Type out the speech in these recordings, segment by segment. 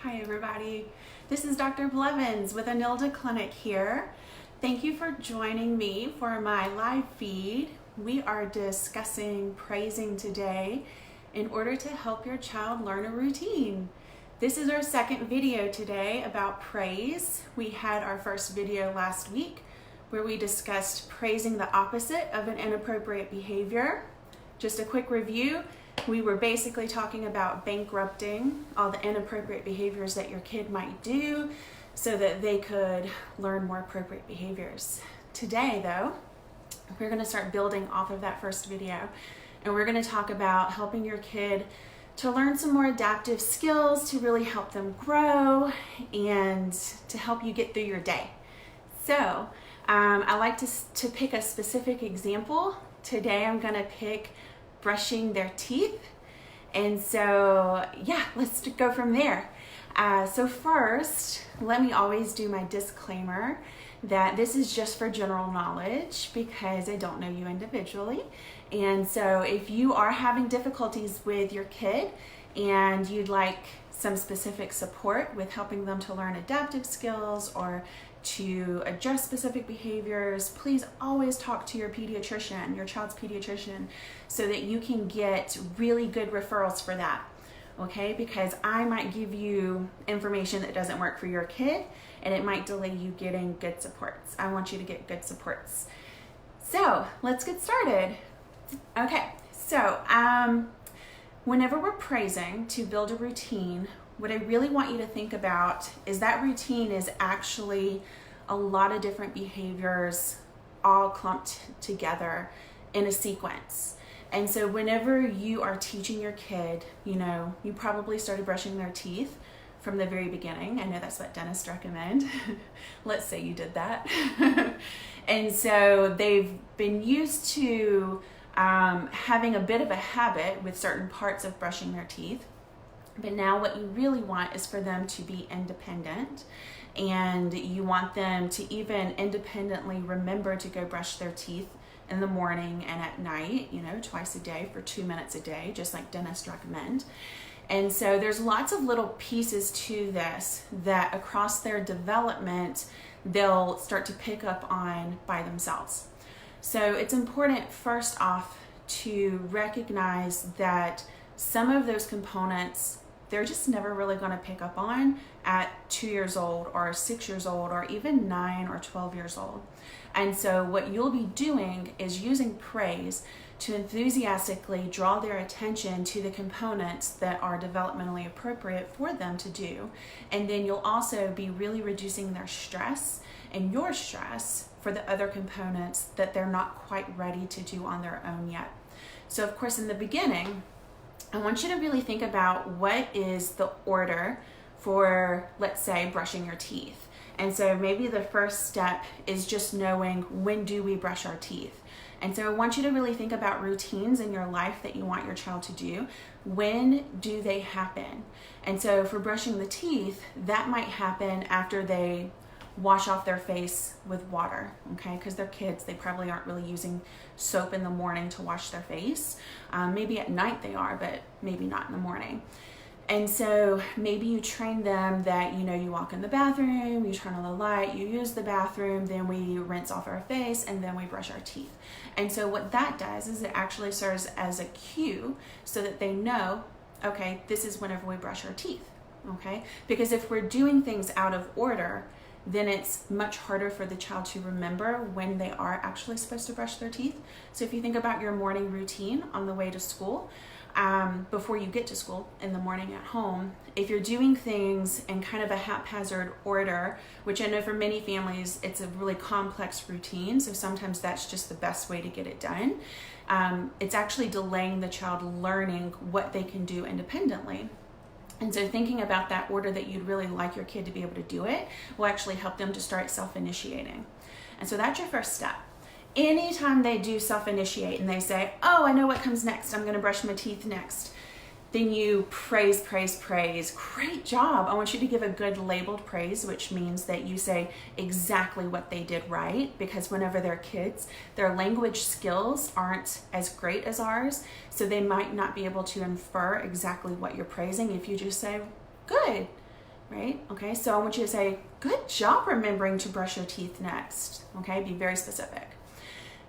Hi everybody, this is Dr. Blevins with Enilda Clinic here. Thank you for joining me for my live feed. We are discussing praising today in order to help your child learn a routine. This is our second video today about praise. We had our first video last week where we discussed praising the opposite of an inappropriate behavior. Just a quick review. We were basically talking about bankrupting all the inappropriate behaviors that your kid might do so that they could learn more appropriate behaviors. Today, though, we're going to start building off of that first video, and we're going to talk about helping your kid to learn some more adaptive skills to really help them grow and to help you get through your day. So I like to pick a specific example. Today I'm going to pick brushing their teeth. And so, yeah, let's go from there. So first, let me always do my disclaimer that this is just for general knowledge because I don't know you individually. And so if you are having difficulties with your kid and you'd like some specific support with helping them to learn adaptive skills or to address specific behaviors, please always talk to your pediatrician, your child's pediatrician, so that you can get really good referrals for that, okay? Because I might give you information that doesn't work for your kid, and it might delay you getting good supports. I want you to get good supports. So let's get started. Okay, so whenever we're praising to build a routine, what I really want you to think about is that routine is actually a lot of different behaviors all clumped together in a sequence. And so whenever you are teaching your kid, you probably started brushing their teeth from the very beginning. I know that's what dentists recommend. Let's say you did that. And so they've been used to having a bit of a habit with certain parts of brushing their teeth. But now what you really want is for them to be independent, and you want them to even independently remember to go brush their teeth in the morning and at night, twice a day for 2 minutes a day, just like dentists recommend. And so there's lots of little pieces to this that across their development, they'll start to pick up on by themselves. So it's important first off to recognize that some of those components they're just never really going to pick up on at 2 years old or 6 years old or even 9 or 12 years old. And so what you'll be doing is using praise to enthusiastically draw their attention to the components that are developmentally appropriate for them to do. And then you'll also be really reducing their stress and your stress for the other components that they're not quite ready to do on their own yet. So of course, in the beginning, I want you to really think about what is the order for, let's say, brushing your teeth. And so maybe the first step is just knowing when do we brush our teeth. And so I want you to really think about routines in your life that you want your child to do. When do they happen? And so for brushing the teeth, that might happen after they wash off their face with water, okay? Because they're kids, they probably aren't really using soap in the morning to wash their face. Maybe at night they are, but maybe not in the morning. And so maybe you train them that, you walk in the bathroom, you turn on the light, you use the bathroom, then we rinse off our face, and then we brush our teeth. And so what that does is it actually serves as a cue so that they know, okay, this is whenever we brush our teeth, okay? Because if we're doing things out of order, then it's much harder for the child to remember when they are actually supposed to brush their teeth. So if you think about your morning routine on the way to school, before you get to school in the morning at home, if you're doing things in kind of a haphazard order, which I know for many families, it's a really complex routine, so sometimes that's just the best way to get it done. It's actually delaying the child learning what they can do independently. And so thinking about that order that you'd really like your kid to be able to do it will actually help them to start self-initiating. And so that's your first step. Anytime they do self-initiate and they say, oh, I know what comes next, I'm gonna brush my teeth next, then you praise, praise, praise. Great job. I want you to give a good labeled praise, which means that you say exactly what they did right, because whenever they're kids, their language skills aren't as great as ours, so they might not be able to infer exactly what you're praising if you just say, good, right? Okay, so I want you to say, good job remembering to brush your teeth next. Okay, be very specific.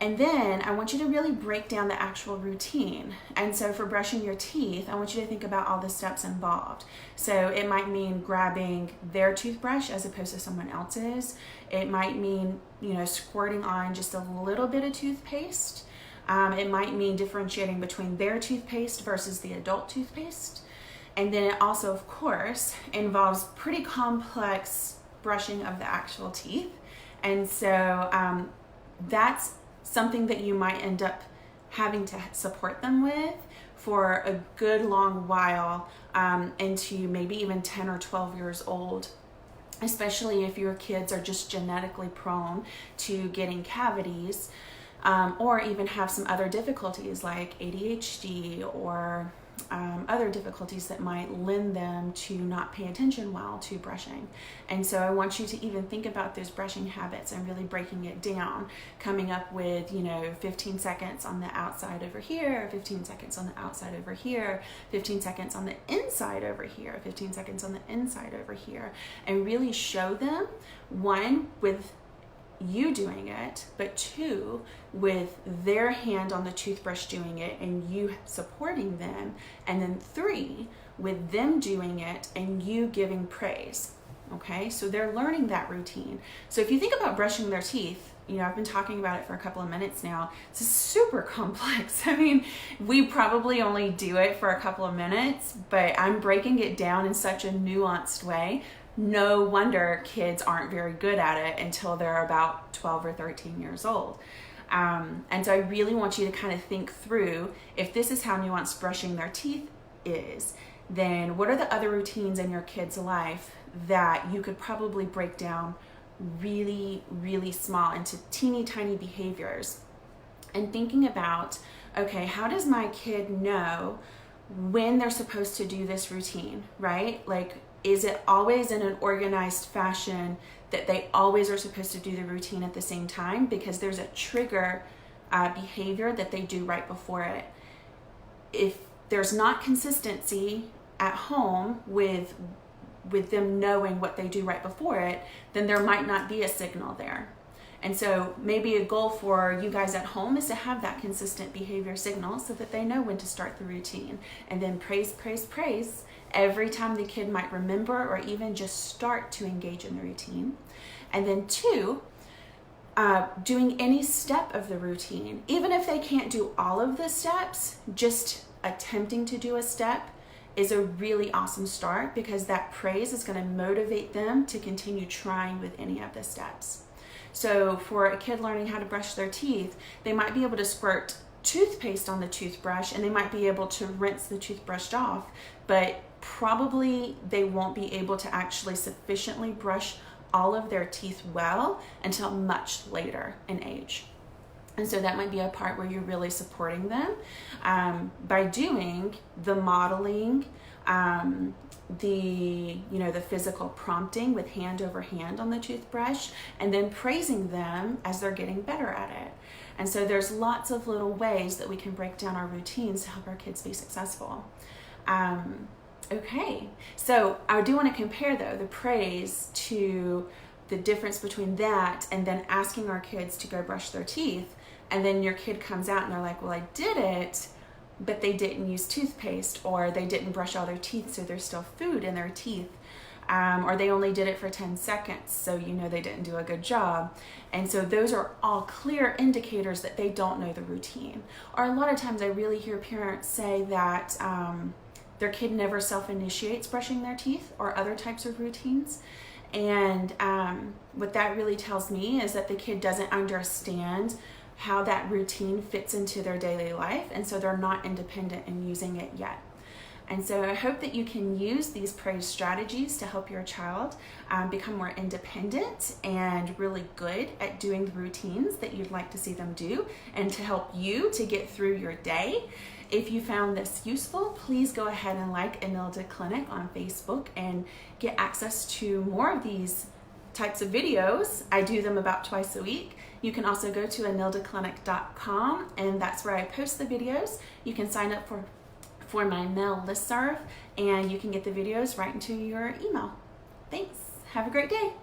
And then I want you to really break down the actual routine. And so for brushing your teeth, I want you to think about all the steps involved. So it might mean grabbing their toothbrush as opposed to someone else's. It might mean, squirting on just a little bit of toothpaste. It might mean differentiating between their toothpaste versus the adult toothpaste. And then it also, of course, involves pretty complex brushing of the actual teeth. And so that's something that you might end up having to support them with for a good long while, into maybe even 10 or 12 years old, especially if your kids are just genetically prone to getting cavities, or even have some other difficulties like ADHD or other difficulties that might lend them to not pay attention well to brushing. And so I want you to even think about those brushing habits and really breaking it down, coming up with 15 seconds on the outside over here, 15 seconds on the outside over here, 15 seconds on the inside over here, 15 seconds on the inside over here, and really show them, one, with you doing it, but two, with their hand on the toothbrush doing it and you supporting them, and then three, with them doing it and you giving praise. Okay, so they're learning that routine. So if you think about brushing their teeth, I've been talking about it for a couple of minutes now. It's super complex. I mean, we probably only do it for a couple of minutes, but I'm breaking it down in such a nuanced way. No wonder kids aren't very good at it until they're about 12 or 13 years old. And so I really want you to kind of think through, if this is how nuanced brushing their teeth is, then what are the other routines in your kid's life that you could probably break down really, really small into teeny tiny behaviors? And thinking about, okay, how does my kid know when they're supposed to do this routine, right? Like, is it always in an organized fashion that they always are supposed to do the routine at the same time? Because there's a trigger behavior that they do right before it. If there's not consistency at home with them knowing what they do right before it, then there might not be a signal there. And so maybe a goal for you guys at home is to have that consistent behavior signal so that they know when to start the routine. And then praise, praise, praise every time the kid might remember or even just start to engage in the routine. And then two, doing any step of the routine. Even if they can't do all of the steps, just attempting to do a step is a really awesome start, because that praise is going to motivate them to continue trying with any of the steps. So for a kid learning how to brush their teeth, they might be able to squirt toothpaste on the toothbrush and they might be able to rinse the toothbrush off, but probably they won't be able to actually sufficiently brush all of their teeth well until much later in age. And so that might be a part where you're really supporting them by doing the modeling, the physical prompting with hand over hand on the toothbrush, and then praising them as they're getting better at it. And so there's lots of little ways that we can break down our routines to help our kids be successful. Okay, so I do want to compare though the praise to the difference between that and then asking our kids to go brush their teeth, and then your kid comes out and they're like, well, I did it, but they didn't use toothpaste, or they didn't brush all their teeth, so there's still food in their teeth, or they only did it for 10 seconds, so they didn't do a good job. And so those are all clear indicators that they don't know the routine. Or a lot of times I really hear parents say that their kid never self-initiates brushing their teeth or other types of routines. And what that really tells me is that the kid doesn't understand how that routine fits into their daily life, and so they're not independent in using it yet. And so I hope that you can use these praise strategies to help your child become more independent and really good at doing the routines that you'd like to see them do, and to help you to get through your day. If you found this useful, please go ahead and like Enilda Clinic on Facebook and get access to more of these types of videos. I do them about twice a week. You can also go to enildaclinic.com, and that's where I post the videos. You can sign up for my mail listserv, and you can get the videos right into your email. Thanks. Have a great day.